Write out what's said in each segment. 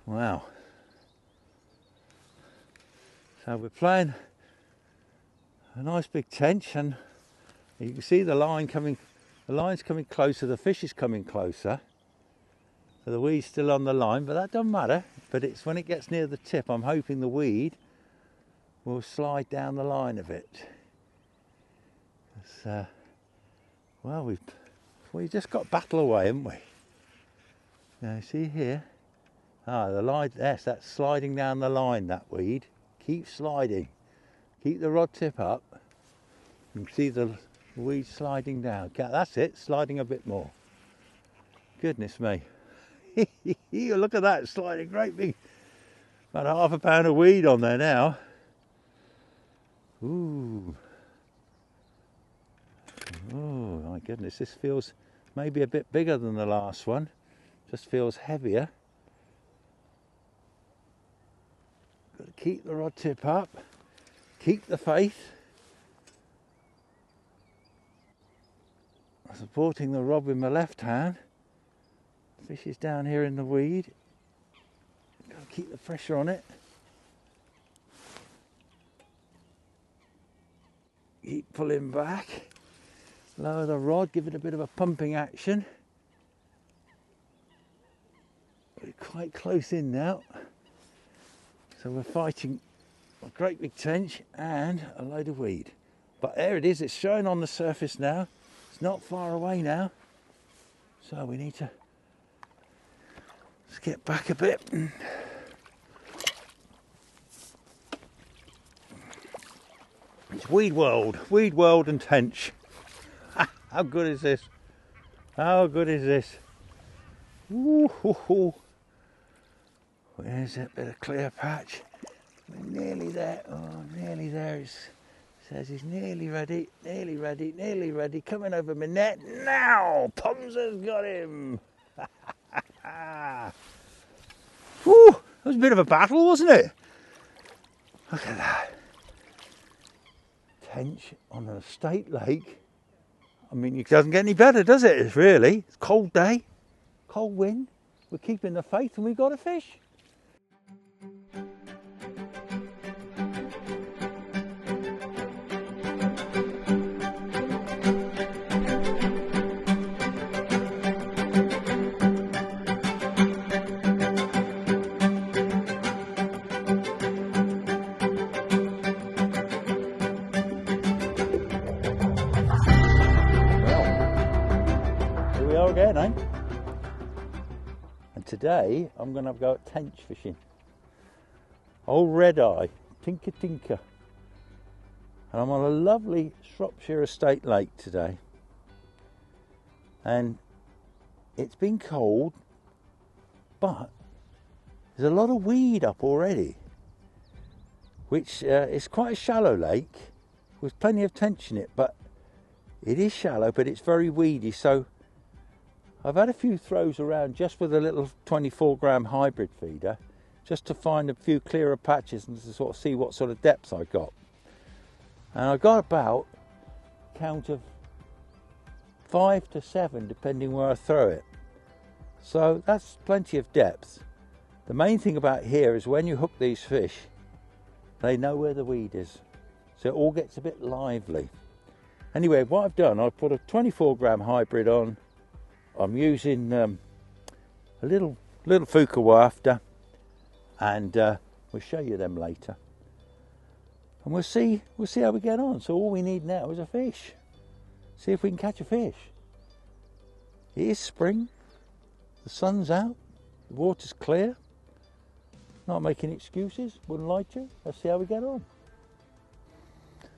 Wow. So we're playing a nice big tench, and you can see the line's coming closer, the fish is coming closer. So the weed's still on the line, but that doesn't matter. But it's when it gets near the tip, I'm hoping the weed will slide down the line a bit. Well, we've just got battle away, haven't we? Now, see here? The line, yes, that's sliding down the line, that weed. Keep sliding. Keep the rod tip up. You can see the weed sliding down. That's it, sliding a bit more. Goodness me. Look at that, sliding great big. About half a pound of weed on there now. Ooh. Oh my goodness, this feels maybe a bit bigger than the last one. Just feels heavier. Got to keep the rod tip up. Keep the faith. Supporting the rod with my left hand. Fish is down here in the weed. Got to keep the pressure on it. Keep pulling back. Lower the rod, give it a bit of a pumping action. We're quite close in now. So we're fighting a great big tench and a load of weed. But there it is, it's showing on the surface now. It's not far away now. So we need to just get back a bit. It's weed world and tench. How good is this? How good is this? Ooh. Where's that bit of clear patch? We're nearly there. Oh, nearly there. It says he's nearly ready. Coming over my net now. Pons has got him. Whew, that was a bit of a battle, wasn't it? Look at that. Tench on an estate lake. I mean, it doesn't get any better, does it? It's really. It's a cold day, cold wind. We're keeping the faith and we've got a fish. Again, eh? And today I'm going to go at tench fishing. Old red eye, tinker. And I'm on a lovely Shropshire estate lake today. And it's been cold, but there's a lot of weed up already, which is quite a shallow lake with plenty of tench in it, but it is shallow, but it's very weedy. So I've had a few throws around just with a little 24-gram hybrid feeder, just to find a few clearer patches and to sort of see what sort of depths I got. And I got about a count of 5 to 7, depending where I throw it. So that's plenty of depth. The main thing about here is when you hook these fish, they know where the weed is. So it all gets a bit lively. Anyway, what I've done, I've put a 24-gram hybrid on. I'm using a little Fuka wafter, and we'll show you them later. And we'll see how we get on. So all we need now is a fish. See if we can catch a fish. It is spring. The sun's out. The water's clear. Not making excuses. Wouldn't lie to you. Let's see how we get on.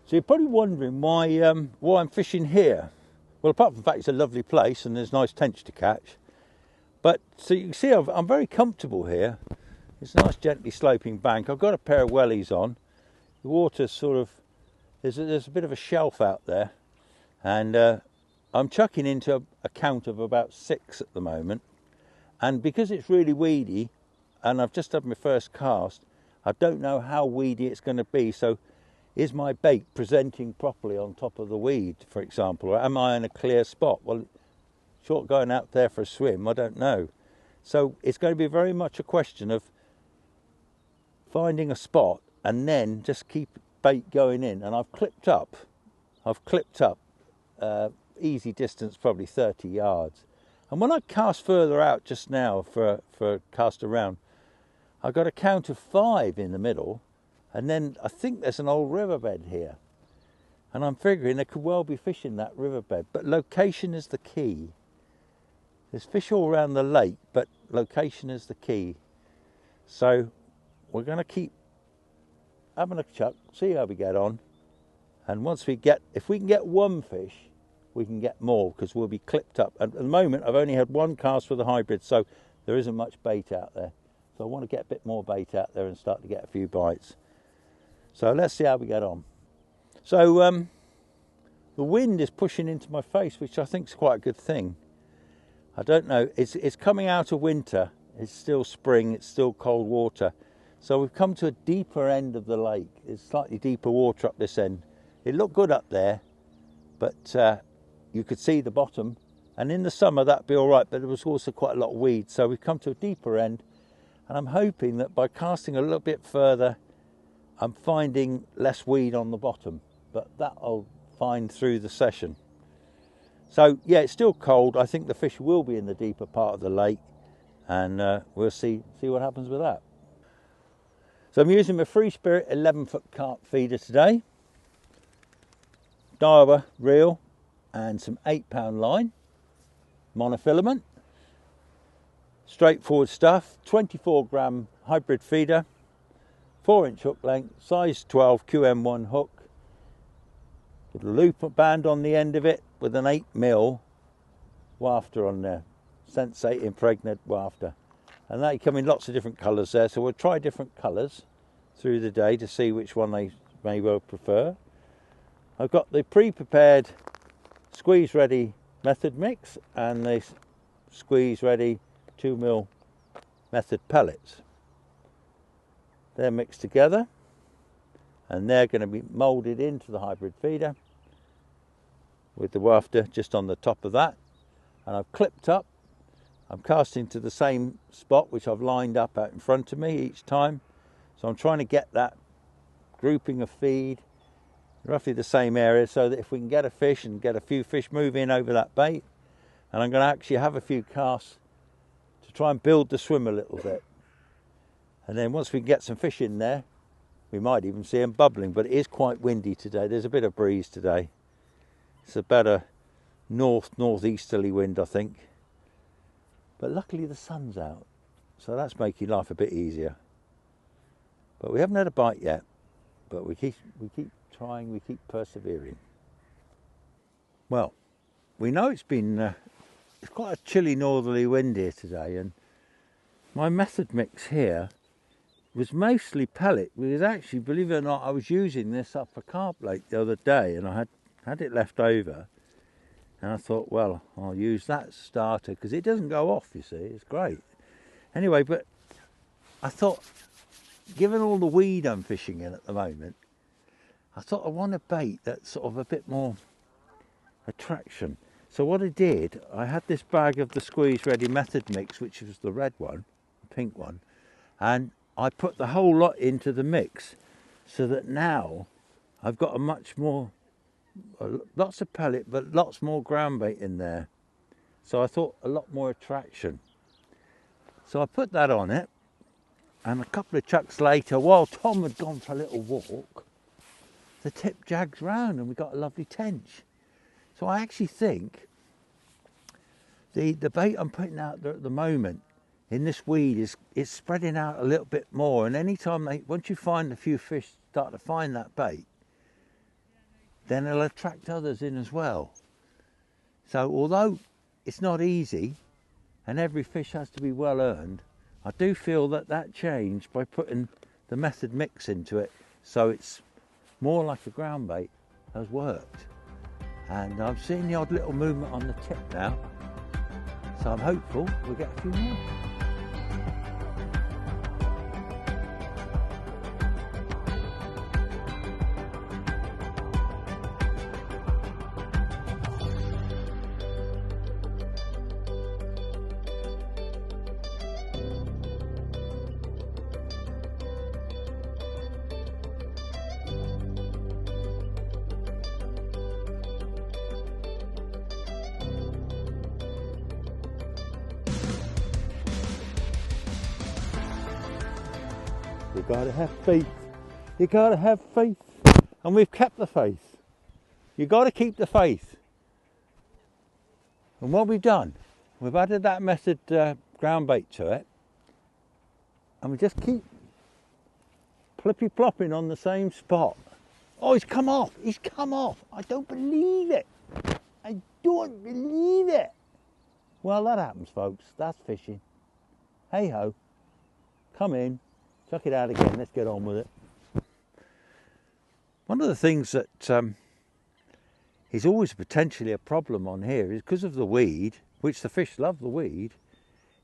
So you're probably wondering why I'm fishing here. Well, apart from the fact it's a lovely place and there's nice tench to catch. But, so you can see I'm very comfortable here. It's a nice gently sloping bank. I've got a pair of wellies on. The water's sort of, there's a bit of a shelf out there. And I'm chucking into a count of about 6 at the moment. And because it's really weedy, and I've just had my first cast, I don't know how weedy it's going to be. So is my bait presenting properly on top of the weed, for example, or am I in a clear spot? Well, short going out there for a swim, I don't know. So it's going to be very much a question of finding a spot and then just keep bait going in. And I've clipped up easy distance, probably 30 yards. And when I cast further out just now for cast around, I got a count of 5 in the middle, and then I think there's an old riverbed here. And I'm figuring there could well be fish in that riverbed, but location is the key. There's fish all around the lake, but location is the key. So we're going to keep having a chuck, see how we get on. And once if we can get one fish, we can get more, because we'll be clipped up. And at the moment, I've only had one cast for the hybrid, so there isn't much bait out there. So I want to get a bit more bait out there and start to get a few bites. So let's see how we get on. So the wind is pushing into my face, which I think is quite a good thing. I don't know, it's coming out of winter, it's still spring, it's still cold water. So we've come to a deeper end of the lake. It's slightly deeper water up this end. It looked good up there, but you could see the bottom. And in the summer that'd be all right, but there was also quite a lot of weed. So we've come to a deeper end, and I'm hoping that by casting a little bit further, I'm finding less weed on the bottom, but that I'll find through the session. So yeah, it's still cold. I think the fish will be in the deeper part of the lake, and we'll see what happens with that. So I'm using my Free Spirit 11-foot carp feeder today. Daiwa reel and some 8-pound line, monofilament. Straightforward stuff. 24-gram hybrid feeder, 4-inch hook length, size 12 QM1 hook. With a loop band on the end of it with an 8mm wafter on there, Sensate impregnated wafter. And they come in lots of different colours there, so we'll try different colours through the day to see which one they may well prefer. I've got the pre-prepared squeeze ready method mix and the squeeze ready 2mm method pellets. They're mixed together and they're going to be moulded into the hybrid feeder with the wafter just on the top of that. And I've clipped up. I'm casting to the same spot which I've lined up out in front of me each time. So I'm trying to get that grouping of feed roughly the same area, so that if we can get a fish and get a few fish move in over that bait. And I'm going to actually have a few casts to try and build the swim a little bit. And then once we get some fish in there, we might even see them bubbling. But it is quite windy today. There's a bit of breeze today. It's a better northeasterly wind, I think. But luckily the sun's out, so that's making life a bit easier. But we haven't had a bite yet. But we keep trying, we keep persevering. Well, we know it's been it's quite a chilly northerly wind here today, and my method mix here was mostly pellet. Because actually, believe it or not, I was using this up a carp lake the other day, and I had it left over, and I thought, well, I'll use that starter because it doesn't go off, you see. It's great. Anyway, but I thought, given all the weed I'm fishing in at the moment, I thought I want a bait that's sort of a bit more attraction. So what I did, I had this bag of the squeeze ready method mix, which was the red one, the pink one, and I put the whole lot into the mix, so that now I've got a much more, lots of pellet, but lots more ground bait in there. So I thought a lot more attraction. So I put that on it, and a couple of chucks later, while Tom had gone for a little walk, the tip jags round and we got a lovely tench. So I actually think the bait I'm putting out there at the moment in this weed is spreading out a little bit more, and anytime once you find a few fish start to find that bait, then it'll attract others in as well. So although it's not easy and every fish has to be well earned, I do feel that change by putting the method mix into it, so it's more like a ground bait, has worked. And I'm seeing the odd little movement on the tip now, so I'm hopeful we'll get a few more. You gotta have faith. You gotta have faith. And we've kept the faith. You gotta keep the faith. And what we've done, we've added that method ground bait to it. And we just keep plippy plopping on the same spot. Oh, he's come off. He's come off. I don't believe it. I don't believe it. Well, that happens, folks. That's fishing. Hey ho. Come in. Chuck it out again. Let's get on with it. One of the things that is always potentially a problem on here is because of the weed, which the fish love the weed,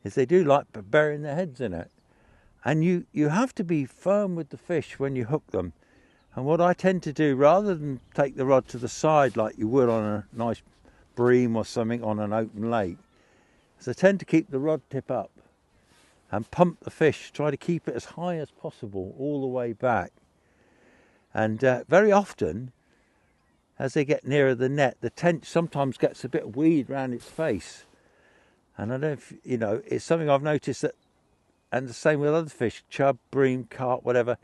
is they do like burying their heads in it. And you have to be firm with the fish when you hook them. And what I tend to do, rather than take the rod to the side like you would on a nice bream or something on an open lake, is I tend to keep the rod tip up and pump the fish, try to keep it as high as possible all the way back. And very often, as they get nearer the net, the tench sometimes gets a bit of weed around its face. And I don't know if, you know, it's something I've noticed that, and the same with other fish, chub, bream, carp, whatever.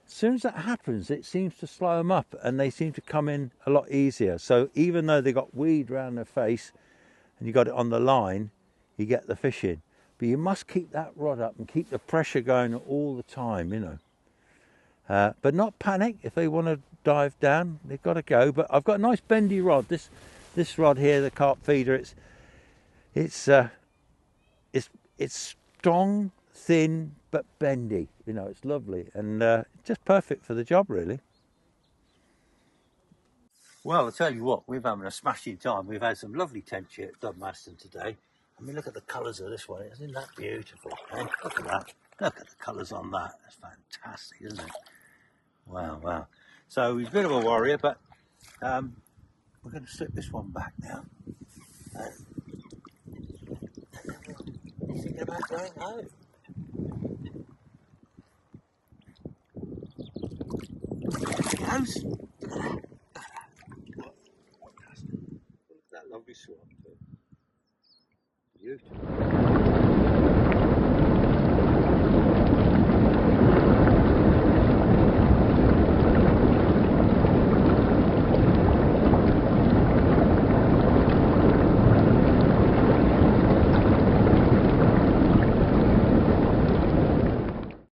As soon as that happens, it seems to slow them up and they seem to come in a lot easier. So even though they got weed around their face and you got it on the line, you get the fish in. But you must keep that rod up and keep the pressure going all the time, you know. But not panic. If they want to dive down, they've got to go. But I've got a nice bendy rod. This rod here, the carp feeder, it's strong, thin, but bendy. You know, it's lovely and just perfect for the job, really. Well, I'll tell you what, we've having a smashing time. We've had some lovely tench here at Dubmaston today. I mean, look at the colours of this one. Isn't that beautiful? Eh? Look at that. Look at the colours on that. That's fantastic, isn't it? Wow, wow. So he's a bit of a warrior, but we're going to slip this one back now. Thinking about going home. There he goes. Look at that lovely swamp. Beautiful.